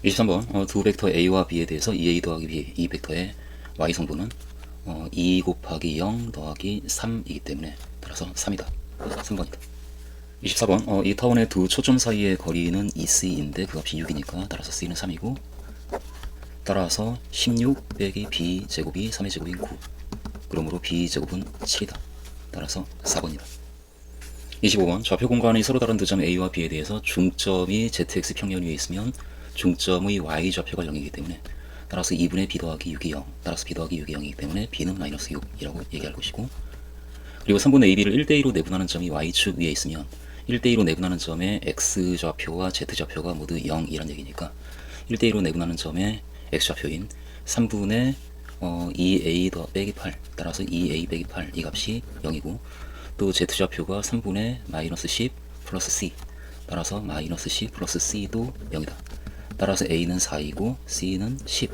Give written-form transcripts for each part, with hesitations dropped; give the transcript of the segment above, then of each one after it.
23번 두 벡터 a와 b에 대해서 2a 더하기 b 이 벡터의 y 성분은 2 곱하기 0 더하기 3이기 때문에 따라서 3이다. 그래서 3번이다. 24번 이 타원의 두 초점 사이의 거리는 2c인데 그 값이 6이니까 따라서 c는 3이고 따라서 16 빼기 b 제곱이 3의 제곱인 9. 그러므로 b 제곱은 7이다. 따라서 4번이다. 25번 좌표 공간이 서로 다른 두 점 a와 b에 대해서 중점이 zx 평면 위에 있으면 중점의 y좌표가 0이기 때문에 따라서 2분의 b 더하기 6이 0, 따라서 b 더하기 6이 0이기 때문에 b는 마이너스 6이라고 얘기할 것이고, 그리고 3분의 ab를 1대2로 내분하는 점이 y축 위에 있으면 1대2로 내분하는 점의 x좌표와 z좌표가 모두 0이란 얘기니까 1대2로 내분하는 점의 x좌표인 3분의 2a 더 빼기 8, 따라서 2a 빼기 8 이 값이 0이고, 또 z좌표가 3분의 마이너스 10 플러스 c, 따라서 마이너스 10 플러스 c도 0이다. 따라서 a는 4이고 c는 10.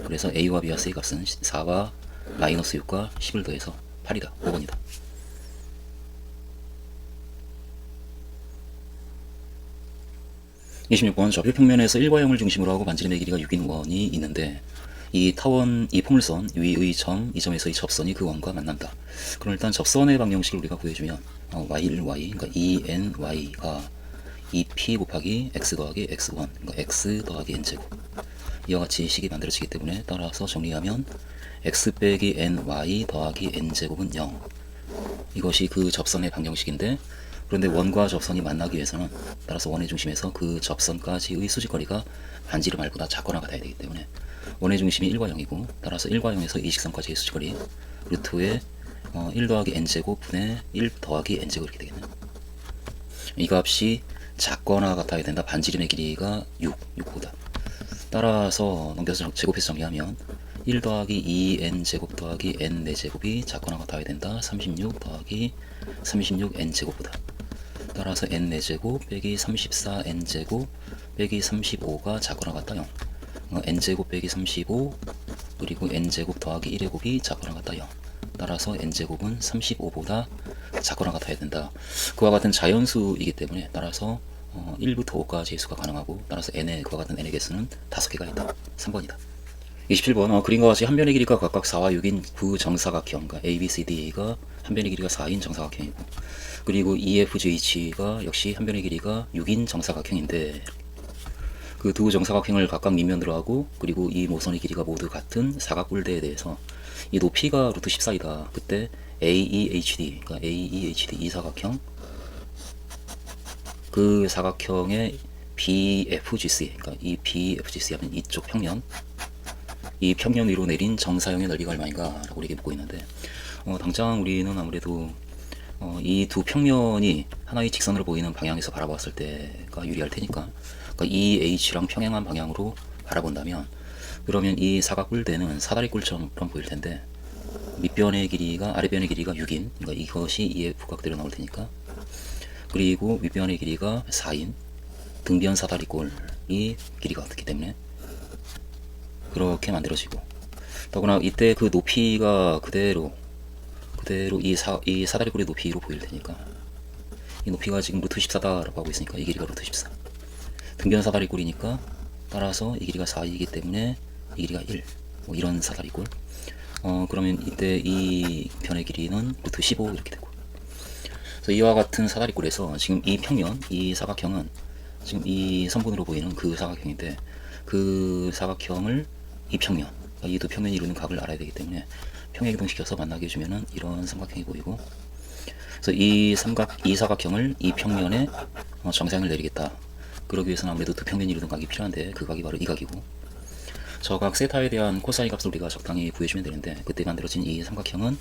그래서 a와 b와 c의 값은 4와 마이너스 6과 10을 더해서 8이다. 5번이다. 26번 좌표 평면에서 1과 0을 중심으로 하고 반지름의 길이가 6인 원이 있는데 이 타원, 이 포물선 위의 점, 이 점에서의 접선이 그 원과 만난다. 그럼 일단 접선의 방정식을 우리가 구해주면 y1y, 그러니까 2ny가 2p 곱하기 x 더하기 x1, 그러니까 x 더하기 n제곱, 이와 같이 식이 만들어지기 때문에 따라서 정리하면 x 빼기 ny 더하기 n제곱은 0. 이것이 그 접선의 방정식인데, 그런데 원과 접선이 만나기 위해서는 따라서 원의 중심에서 그 접선까지의 수직거리가 반지름 r보다 작거나 같아야 되기 때문에 원의 중심이 1과 0이고, 따라서 1과 0에서 이 직선까지의 수직거리 루트에 1 더하기 n제곱 분의 1 더하기 n제곱 이렇게 되겠네요. 이 값이 작거나 같아야 된다. 반지름의 길이가 6보다. 따라서 넘겨서 제곱해서 정리하면 1 더하기 2n제곱 더하기 n 4제곱이 작거나 같아야 된다. 36 더하기 36n제곱보다. 따라서 n 4제곱 빼기 34n제곱 빼기 35가 작거나 같다 0. n제곱 빼기 35 그리고 n제곱 더하기 1의 곱이 작거나 같다 0. 따라서 n제곱은 35보다 작거나 같아야 된다. 그와 같은 자연수이기 때문에 따라서 1부터 5까지 해수가 가능하고, 따라서 n의 그와 같은 n의 개수는 5개가 있다. 3번이다. 27번 그림과 같이 한 변의 길이가 각각 4와 6인 부정사각형, 그러니까 ABCD가 한 변의 길이가 4인 정사각형이고, 그리고 EFGH가 역시 한 변의 길이가 6인 정사각형인데 그 두 정사각형을 각각 밑면으로 하고, 그리고 이 모선의 길이가 모두 같은 사각뿔대에 대해서 이 높이가 루트 14이다. 그때 AEHD, 그러니까 AEHD 이 사각형, 그 사각형의 BFGC, 그러니까 이 BFGC 하면 이쪽 평면, 이 평면 위로 내린 정사형의 넓이가 얼마인가 라고 이렇게 묻고 있는데, 당장 우리는 아무래도 이 두 평면이 하나의 직선으로 보이는 방향에서 바라봤을 때가 유리할 테니까, 그러니까 이 H랑 평행한 방향으로 바라본다면, 그러면 이 사각뿔대는 사다리꼴처럼 보일 텐데 밑변의 길이가, 아랫변의 길이가 6인, 그러니까 이것이 이의 부각대로 나올 테니까, 그리고 윗변의 길이가 4인 등변 사다리꼴이 길이가 같기 때문에 그렇게 만들어지고, 더구나 이때 그 높이가 그대로 이 사다리꼴의 높이로 보일 테니까, 이 높이가 지금 루트 14다라고 하고 있으니까 이 길이가 루트 14. 등변 사다리꼴이니까 따라서 이 길이가 4이기 때문에 이 길이가 1. 뭐 이런 사다리꼴. 그러면 이때 이 변의 길이는 루트 15 이렇게 되고. 그래서 이와 같은 사다리꼴에서 지금 이 평면, 이 사각형은 지금 이 선분으로 보이는 그 사각형인데, 그 사각형을 이 평면, 그러니까 이 두 평면이 이루는 각을 알아야 되기 때문에 평행이동시켜서 만나게 해주면은 이런 삼각형이 보이고, 그래서 이 사각형을 이 평면에 정사형을 내리겠다. 그러기 위해서는 아무래도 두 평면이 이루는 각이 필요한데 그 각이 바로 이 각이고, 저 각 세타에 대한 코사인 값을 우리가 적당히 구해주면 되는데, 그때 만들어진 이 삼각형은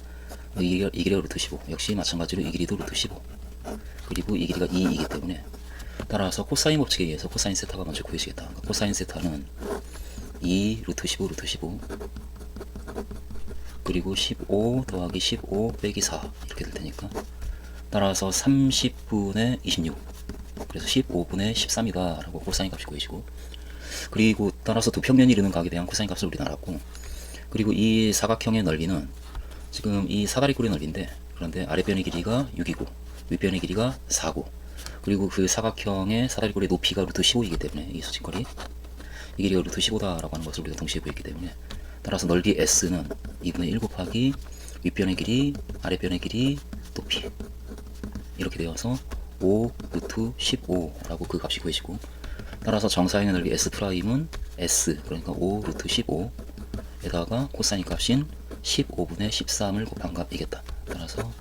이 길이가 루트 15, 역시 마찬가지로 이 길이도 루트 15, 그리고 이 길이가 2이기 때문에 따라서 코사인 법칙에 의해서 코사인 세타가 먼저 구해지겠다. 그러니까 코사인 세타는 2 루트 15 루트 15 그리고 15 더하기 15 빼기 4 이렇게 될 테니까, 따라서 30분의 26, 그래서 15분의 13이다 라고 코사인 값이 구해지고, 그리고 따라서 두 평면이 이루는 각에 대한 코사인 값을 우리는 알았고, 그리고 이 사각형의 넓이는 지금 이 사다리꼴의 넓이인데, 그런데 아랫변의 길이가 6이고 윗변의 길이가 4고, 그리고 그 사각형의 사다리꼴의 높이가 루트 15이기 때문에 이 수직거리, 이 길이가 루트 15다라고 하는 것을 우리가 동시에 구했기 때문에, 따라서 넓이 S는 2분의 1 곱하기 윗변의 길이, 아랫변의 길이, 또 P, 이렇게 되어서 5 루트 15라고 그 값이 구해지고, 따라서 정사각의 넓이 S'은 S, 그러니까 5 루트 15에다가 코사인 값인 15분의 13을 곱한 값이겠다. 따라서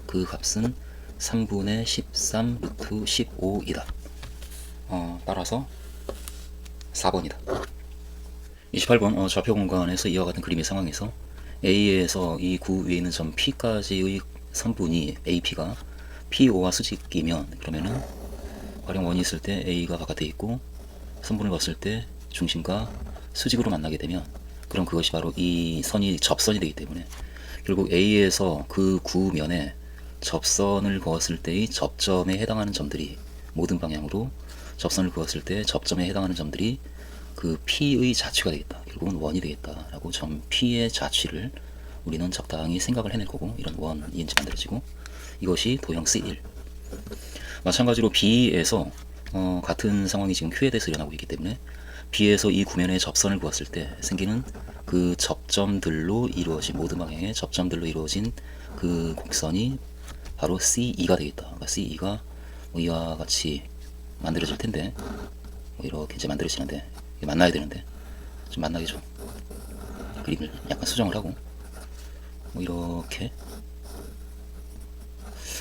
그 값은 3분의 13 루트 15이다. 따라서 4번이다. 28번 좌표 공간에서 이와 같은 그림의 상황에서 A에서 이 구 위에 있는 점 P까지의 선분이 AP가 PO와 수직이면, 그러면은 가령 원이 있을 때 A가 바깥에 있고 선분을 그었을 때 중심과 수직으로 만나게 되면, 그럼 그것이 바로 이 선이 접선이 되기 때문에, 결국 A에서 그 구면에 접선을 그었을 때의 접점에 해당하는 점들이, 모든 방향으로 접선을 그었을 때 접점에 해당하는 점들이 그 P의 자취가 되겠다. 결국은 원이 되겠다라고 점 P의 자취를 우리는 적당히 생각을 해낼 거고, 이런 원인지 만들어지고, 이것이 도형 C1. 마찬가지로 B에서 같은 상황이 지금 Q에 대해서 일어나고 있기 때문에, B에서 이 구면에 접선을 그었을 때 생기는 그 접점들로 이루어진, 모든 방향의 접점들로 이루어진 그 곡선이 바로 C2가 되겠다. 그러니까 C2가 이와 같이 만들어질 텐데, 이렇게 이제 만들어지는데, 만나야 되는데 좀 만나게 좀 그림을 약간 수정을 하고, 이렇게.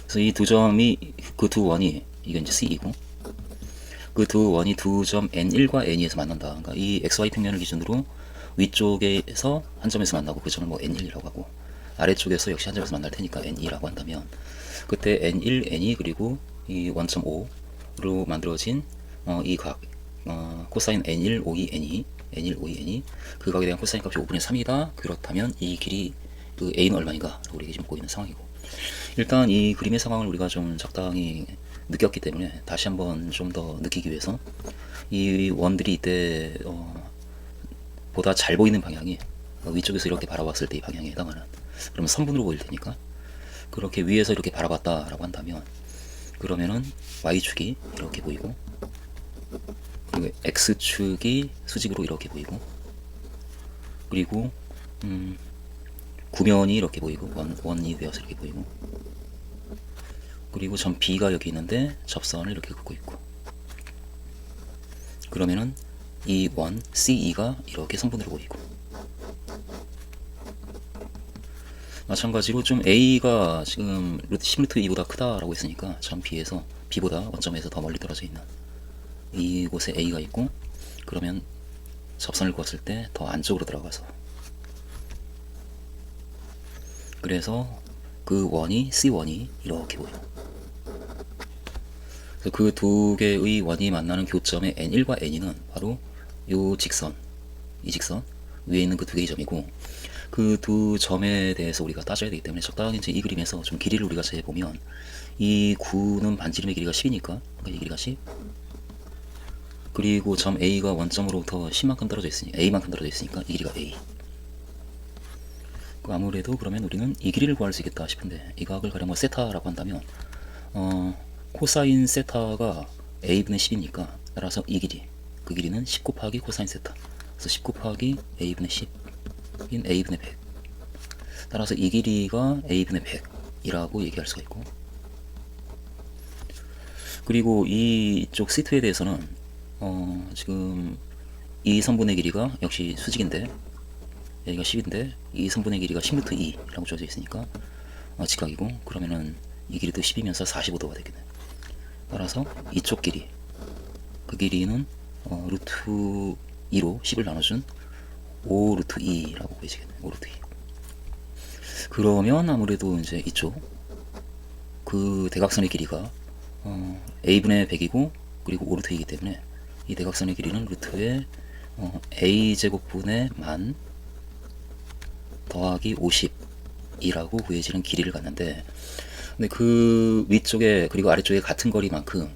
그래서 이 두 점이, 그 두 원이, 이건 이제 C이고, 그 두 원이 두 점 N1과 N2에서 만난다. 그러니까 이 XY 평면을 기준으로 위쪽에서 한 점에서 만나고, 그 점을 뭐 N1이라고 하고, 아래쪽에서 역시 한 점에서 만날 테니까 N2라고 한다면, 그때 N1, N2 그리고 이 원점 O로 만들어진 이 각, 코사인 N1, O2, N2, N1, O2, N2, 그 각에 대한 코사인 값이 5분의 3이다. 그렇다면 이 길이, 그 A는 얼마인가? 라고 우리가 지금 보고 있는 상황이고, 일단 이 그림의 상황을 우리가 좀 적당히 느꼈기 때문에 다시 한번 좀 더 느끼기 위해서, 이 원들이 이때 보다 잘 보이는 방향이 위쪽에서 이렇게 바라봤을 때 이 방향에 해당하는, 그러면 선분으로 보일 테니까, 그렇게 위에서 이렇게 바라봤다라고 한다면, 그러면은 Y축이 이렇게 보이고, 그리고 X축이 수직으로 이렇게 보이고, 그리고 구면이 이렇게 보이고, 원이 되어서 이렇게 보이고, 그리고 점 B가 여기 있는데 접선을 이렇게 긋고 있고, 그러면은 이 원 CE가 이렇게 선분으로 보이고, 마찬가지로 좀 A가 지금 10루트 2보다 크다라고 했으니까 점 B에서, B보다 원점에서 더 멀리 떨어져 있는 이곳에 A가 있고, 그러면 접선을 그었을 때 더 안쪽으로 들어가서, 그래서 그 원이 C1이 이렇게 보여요. 그 두 개의 원이 만나는 교점의 N1과 N2는 바로 이 직선, 이 직선 위에 있는 그 두 개의 점이고, 그 두 점에 대해서 우리가 따져야 되기 때문에, 적당히 이제 이 그림에서 좀 길이를 우리가 재보면, 이 구는 반지름의 길이가 10이니까, 그러니까 이 길이가 10, 그리고 점 A가 원점으로부터 10만큼 떨어져 있으니까, A만큼 떨어져 있으니까 이 길이가 A. 아무래도 그러면 우리는 이 길이를 구할 수 있겠다 싶은데, 이 각을 가령 뭐 세타라고 한다면, 코사인 세타가 A분의 10이니까, 따라서 이 길이, 그 길이는 10 곱하기 코사인 세타, 그래서 10 곱하기 A분의 10인 A분의 100. 따라서 이 길이가 A분의 100이라고 얘기할 수가 있고, 그리고 이쪽 C2에 대해서는 지금 이 선분의 길이가 역시 수직인데, 여기가 10인데 이 선분의 길이가 10루트 2라고 주어져 있으니까 직각이고, 그러면은 이 길이도 10이면서 45도가 되겠네. 따라서 이쪽 길이, 그 길이는 루트 2로 10을 나눠준 5 루트 2라고 보여지겠네. 5 루트 2. 그러면 아무래도 이제 이쪽 그 대각선의 길이가 a분의 100이고, 그리고 5 루트 2이기 때문에 이 대각선의 길이는 루트의 a제곱분의 만 더하기 50이라고 구해지는 길이를 갖는데, 근데 그 위쪽에 그리고 아래쪽에 같은 거리만큼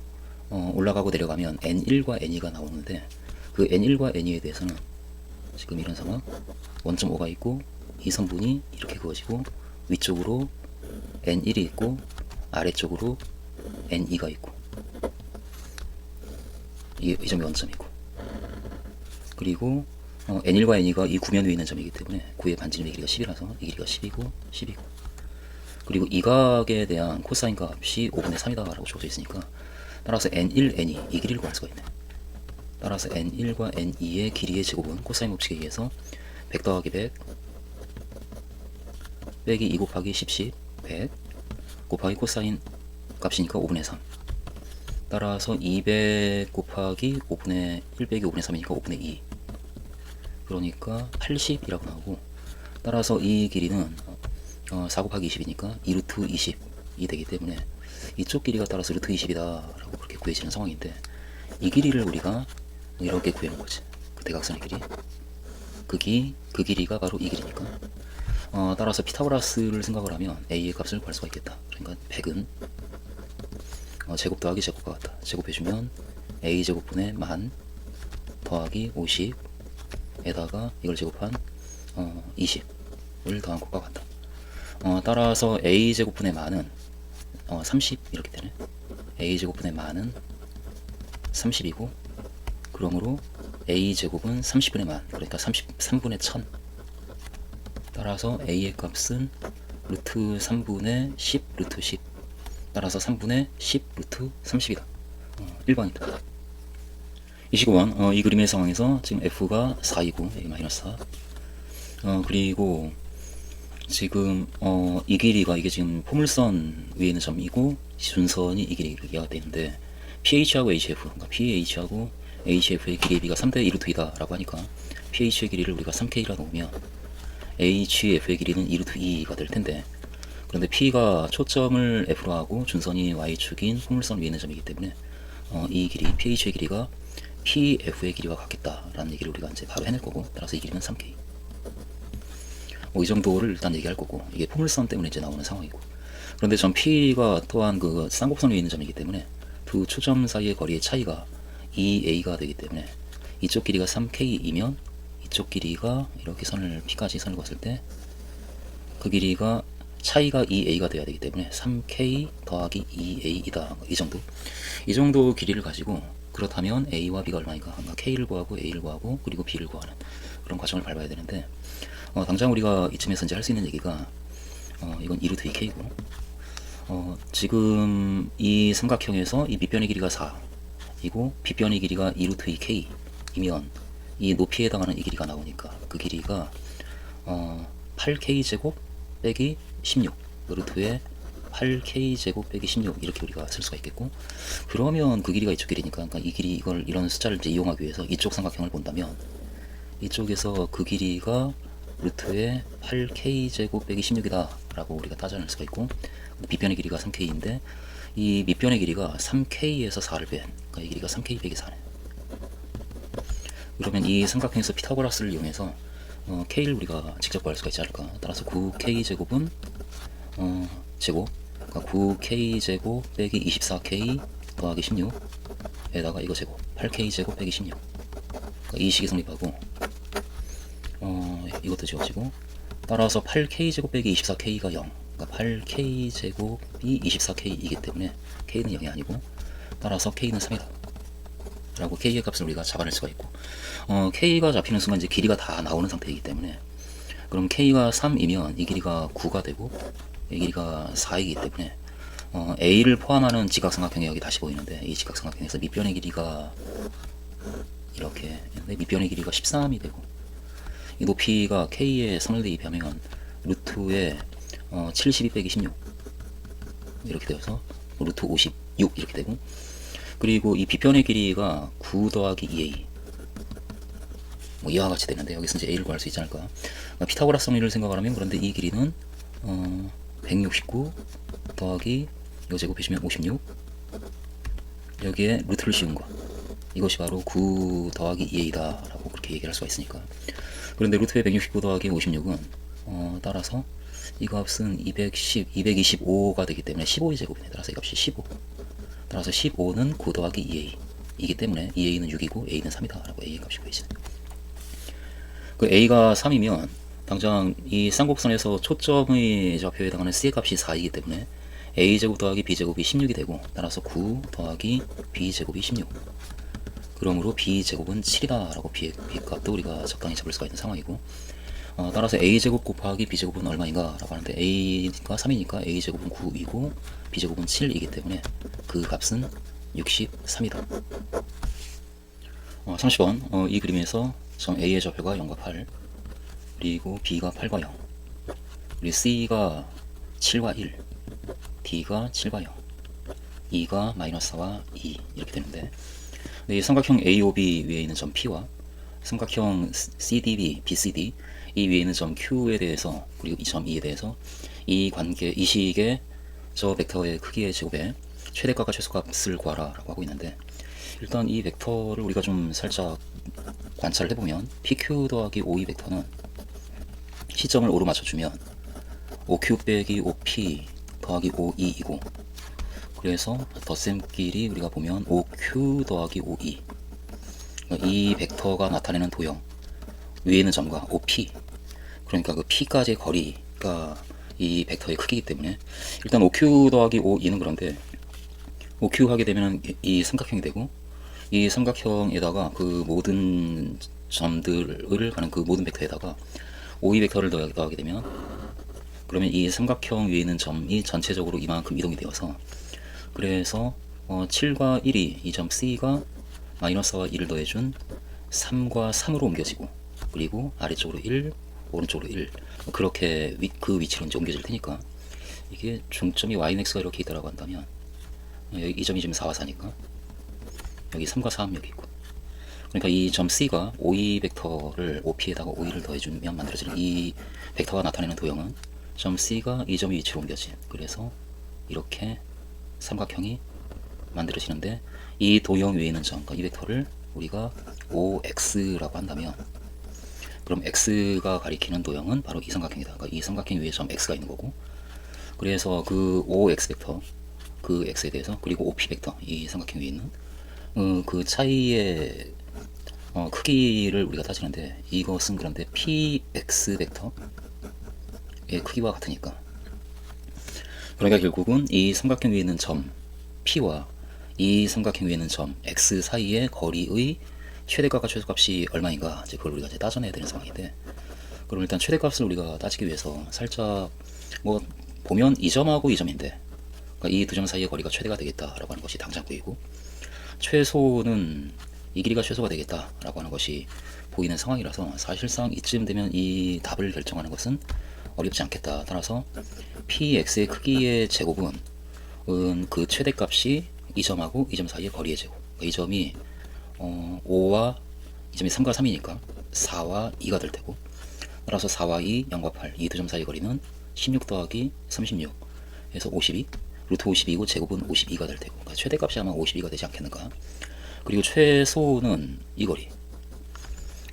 올라가고 내려가면 N1과 N2가 나오는데, 그 N1과 N2에 대해서는 지금 이런 상황, 원점 5가 있고 이 선분이 이렇게 그어지고, 위쪽으로 N1이 있고 아래쪽으로 N2가 있고, 이 점이 원점이고, 그리고 n1과 n2가 이 구면 위에 있는 점이기 때문에 9의 반지름의 길이가 10이라서 이 길이가 10이고 10이고, 그리고 이 각에 대한 코사인 값이 5분의 3이다 라고 주어져 있으니까 따라서 n1, n2 이 길이를 구할 수가 있네. 따라서 n1과 n2의 길이의 제곱은 코사인 법칙에 의해서 100 더하기 100 빼기 2 곱하기 10, 100 곱하기 코사인 값이니까 5분의 3, 따라서 200 곱하기 5분의 1 빼기 5분의 3이니까 5분의 2, 그러니까 80이라고 나오고, 따라서 이 길이는 4 곱하기 20이니까 2루트 20이 되기 때문에 이쪽 길이가 따라서 루트 20이다 라고 그렇게 구해지는 상황인데, 이 길이를 우리가 이렇게 구해놓은 거지. 그 대각선의 길이, 그 길이가 바로 이 길이니까 따라서 피타고라스를 생각을 하면 a의 값을 구할 수가 있겠다. 그러니까 100은 제곱 더하기 제곱과 같다. 제곱해주면 a 제곱분의 10,000 더하기 50에다가 이걸 제곱한 20을 더한 것과 같다. 따라서 a 제곱분의 10,000은 30 이렇게 되네. a 제곱분의 10,000은 30이고, 그러므로 a 제곱은 30분의 10,000, 그러니까 33분의 1000. 따라서 a의 값은 루트 3분의 10 루트 10, 따라서 3분의 10 루트 30이다. 1번이다. 29번, 이 그림의 상황에서 지금 f가 4이고 a 마이너스 4, 그리고 지금 이 길이가 이게 지금 포물선 위에 있는 점이고 준선이 이 길이가 되는데 PH하고 HF, 그러니까 PH하고 HF의 길이의 비가 3대 2루트 2다 라고 하니까 PH의 길이를 우리가 3K라 놓으면 HF의 길이는 2루트 2가 될 텐데, 그런데 P가 초점을 F로 하고 준선이 Y축인 포물선 위에 있는 점이기 때문에 이 길이, PH의 길이가 PF의 길이와 같겠다라는 얘기를 우리가 이제 바로 해낼 거고, 따라서 이 길이는 3K. 이 정도를 일단 얘기할 거고, 이게 포물선 때문에 이제 나오는 상황이고, 그런데 전 P가 또한 그 쌍곡선 위에 있는 점이기 때문에 두 초점 사이의 거리의 차이가 2A가 되기 때문에 이쪽 길이가 3K이면 이쪽 길이가 이렇게 P까지 선을 그었을 때 그 길이가 차이가 2A가 돼야 되기 때문에 3K 더하기 2A이다. 이 정도 길이를 가지고, 그렇다면 A와 B가 얼마인가? K를 구하고 A를 구하고 그리고 B를 구하는 그런 과정을 밟아야 되는데, 당장 우리가 이쯤에서 이제 할 수 있는 얘기가 이건 2루트 2K고, 지금 이 삼각형에서 이 밑변의 길이가 4이고 빗변의 길이가 2루트 2K이면 이 높이에 해당하는 이 길이가 나오니까 그 길이가 8K제곱 빼기 16 루트에 8K제곱 빼기 16 이렇게 우리가 쓸 수가 있겠고, 그러면 그 길이가 이쪽 길이니까, 그러니까 이 길이 이런 숫자를 이제 이용하기 위해서 이쪽 삼각형을 본다면 이쪽에서 그 길이가 루트에 8K제곱 빼기 16이다 라고 우리가 따져낼 수가 있고, 밑변의 길이가 3K인데 이 밑변의 길이가 3K에서 4를 뺀, 그러니까 이 길이가 3K 빼기 4네. 그러면 이 삼각형에서 피타고라스를 이용해서 K를 우리가 직접 구할 수가 있지 않을까. 따라서 9K제곱은 제곱, 그러니까 9K제곱 빼기 24K 더하기 16에다가 이거 제곱 8K제곱 빼기 16, 그러니까 이 식이 성립하고 이것도 지워지고, 따라서 8K제곱 빼기 24K가 0, 그러니까 8K제곱이 24K이기 때문에 K는 0이 아니고, 따라서 K는 3이다 라고 K의 값을 우리가 잡아낼 수가 있고, K가 잡히는 순간 이제 길이가 다 나오는 상태이기 때문에, 그럼 K가 3이면 이 길이가 9가 되고 이 길이가 4이기 때문에 A를 포함하는 지각삼각형이 여기 다시 보이는데, 이 지각삼각형에서 밑변의 길이가 이렇게, 밑변의 길이가 13이 되고, 이 높이가 K에 3을 대입하면 루트에 72 빼기 16 이렇게 되어서 루트 56 이렇게 되고, 그리고 이 빗변의 길이가 9 더하기 2A 이와 같이 되는데, 여기서 이제 A를 구할 수 있지 않을까. 그러니까 피타고라스 정리를 생각을 하면, 그런데 이 길이는 169 더하기 이거 제곱해주면 56, 여기에 루트를 씌운 거, 이것이 바로 9 더하기 2A다 라고 그렇게 얘기할 수가 있으니까. 그런데 루트의 169 더하기 56은 따라서 이 값은 225가 되기 때문에 15의 제곱이네. 따라서 이 값이 15, 따라서 15는 9 더하기 2A 이기 때문에 2A는 6이고 A는 3이다 라고 A의 값이 구해지네. 그 A가 3이면 당장 이 쌍곡선에서 초점의 좌표에 해당하는 C의 값이 4이기 때문에 A제곱 더하기 B제곱이 16이 되고, 따라서 9 더하기 B제곱이 16, 그러므로 b제곱은 7이다 라고 b값도 우리가 적당히 잡을 수가 있는 상황이고, 따라서 a제곱 곱하기 b제곱은 얼마인가 라고 하는데 a가 3이니까 a제곱은 9이고 b제곱은 7이기 때문에 그 값은 63이다. 30번 이 그림에서 점 A의 좌표가 0과 8, 그리고 B가 8과 0, 그리고 C가 7과 1, D가 7과 0, E가 -4와 2 이렇게 되는데, 이 삼각형 AOB 위에 있는 점 P와 삼각형 CDB, BCD 이 위에 있는 점 Q에 대해서, 그리고 이 점 E에 대해서 이 관계, 이 식의 저 벡터의 크기의 제곱에 최대값과 최소값을 구하라 라고 하고 있는데, 일단 이 벡터를 우리가 좀 살짝 관찰을 해보면 PQ 더하기 OE 벡터는 시점을 O로 맞춰주면 OQ 빼기 OP 더하기 OE이고, 그래서 덧셈끼리 우리가 보면 OQ 더하기 OE, 이 벡터가 나타내는 도형 위에 있는 점과 OP, 그러니까 그 P까지의 거리가 이 벡터의 크기이기 때문에 일단 OQ 더하기 OE는 그런데 OQ 하게 되면 이 삼각형이 되고, 이 삼각형에다가 그 모든 점들을 가는 그 모든 벡터에다가 OE 벡터를 더하게 되면, 그러면 이 삼각형 위에 있는 점이 전체적으로 이만큼 이동이 되어서, 그래서 7과 1이 이 점 C가 -4와 2를 더해준 3과 3으로 옮겨지고, 그리고 아래쪽으로 1, 오른쪽으로 1, 그렇게 그 위치로 이제 옮겨질 테니까, 이게 중점이 yx가 이렇게 있다라고 한다면 여기 이 점이 지금 4와 4니까 여기 3과 4 여기 있고, 그러니까 이 점 C가 OE 벡터를 OP에다가 OE를 더해주면 만들어지는 이 벡터가 나타내는 도형은 점 C가 이 점의 위치로 옮겨진, 그래서 이렇게 삼각형이 만들어지는데, 이 도형 위에 있는 점, 그러니까 이 벡터를 우리가 OX라고 한다면, 그럼 X가 가리키는 도형은 바로 이 삼각형이다. 그러니까 이 삼각형 위에 점 X가 있는 거고, 그래서 그 OX 벡터, 그 X에 대해서, 그리고 OP 벡터, 이 삼각형 위에 있는 그 차이의 크기를 우리가 따지는데, 이것은 그런데 PX 벡터의 크기와 같으니까, 그러니까 결국은 이 삼각형 위에 있는 점 P와 이 삼각형 위에 있는 점 X 사이의 거리의 최대값과 최소값이 얼마인가, 이제 그걸 우리가 이제 따져내야 되는 상황인데, 그럼 일단 최대값을 우리가 따지기 위해서 살짝 뭐 보면 이 점하고 이 점인데, 그러니까 이 두 점 사이의 거리가 최대가 되겠다라고 하는 것이 당장 보이고, 최소는 이 길이가 최소가 되겠다라고 하는 것이 보이는 상황이라서, 사실상 이쯤 되면 이 답을 결정하는 것은 어렵지 않겠다. 따라서 px의 크기의 제곱은 그 최대값이 이 점하고 이 점 사이의 거리의 제곱, 이 점이 5와 이 점이 3과 3이니까 4와 2가 될 테고, 따라서 4와 2, 0과 8, 이 두 점 사이 거리는 16 더하기 36 해서 52, 루트 52고 제곱은 52가 될 테고, 그러니까 최대값이 아마 52가 되지 않겠는가. 그리고 최소는 이 거리,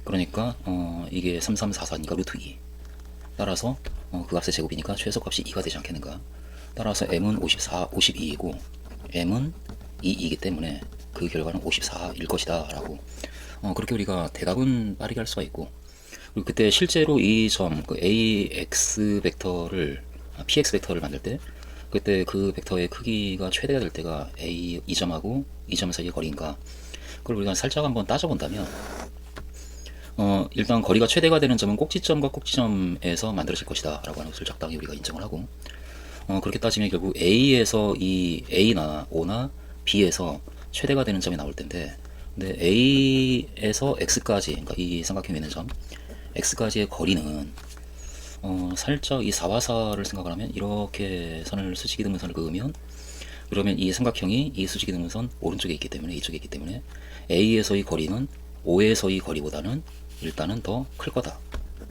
그러니까 이게 3344니까 루트 2, 따라서 그 값의 제곱이니까 최소값이 2가 되지 않겠는가. 따라서 m은 52이고 m은 2이기 때문에 그 결과는 54일 것이다 라고, 그렇게 우리가 대답은 빠르게 할 수가 있고, 그리고 그때 실제로 이 점 그 AX 벡터를 PX 벡터를 만들 때, 그때 그 벡터의 크기가 최대가 될 때가 A 이 점하고 이 점 사이의 거리인가, 그걸 우리가 살짝 한번 따져본다면, 일단 거리가 최대가 되는 점은 꼭지점과 꼭지점에서 만들어질 것이다 라고 하는 것을 적당히 우리가 인정을 하고, 그렇게 따지면 결국 A에서 이 A나 O나 B에서 최대가 되는 점이 나올 텐데, 근데 A에서 X까지, 그러니까 이 삼각형에 있는 점 X까지의 거리는 살짝 이 4와 4를 생각을 하면, 이렇게 선을 수직이 등분선을 그으면, 그러면 이 삼각형이 이 수직이 등분선 오른쪽에 있기 때문에, 이쪽에 있기 때문에 A에서의 거리는 O에서의 거리보다는 일단은 더 클 거다,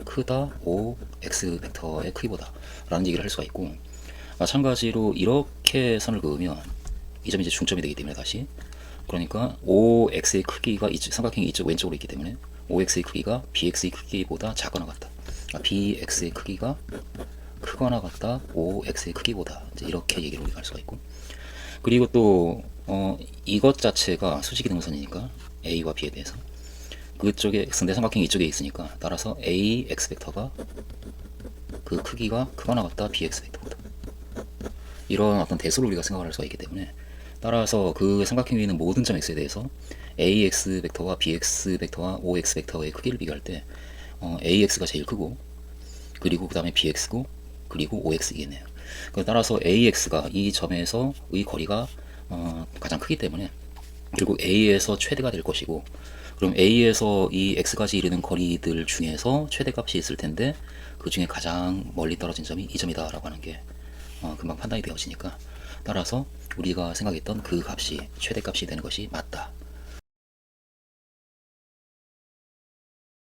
크다, OX 벡터의 크기보다 라는 얘기를 할 수가 있고, 마찬가지로 이렇게 선을 그으면 이 점이 이제 중점이 되기 때문에 다시, 그러니까 OX의 크기가 삼각형이 이쪽 왼쪽으로 있기 때문에 OX의 크기가 BX의 크기보다 작거나 같다, BX의 크기가 크거나 같다 OX의 크기보다, 이제 이렇게 얘기를 우리가 할 수가 있고, 그리고 또 이것 자체가 수직이 등분선이니까 A와 B에 대해서 그쪽에 상대 삼각형이 이쪽에 있으니까, 따라서 AX 벡터가 그 크기가 크거나 같다 BX 벡터보다, 이런 어떤 대수를 우리가 생각을 할 수가 있기 때문에, 따라서 그 삼각형 위에 있는 모든 점 X에 대해서 AX 벡터와 BX 벡터와 OX 벡터의 크기를 비교할 때 AX가 제일 크고, 그리고 그 다음에 BX고, 그리고 OX이겠네요. 따라서 AX가 이 점에서의 거리가 가장 크기 때문에 결국 A에서 최대가 될 것이고, 그럼 A에서 이 X까지 이르는 거리들 중에서 최대값이 있을 텐데 그 중에 가장 멀리 떨어진 점이 이 점이다 라고 하는 게 금방 판단이 되어지니까, 따라서 우리가 생각했던 그 값이 최대값이 되는 것이 맞다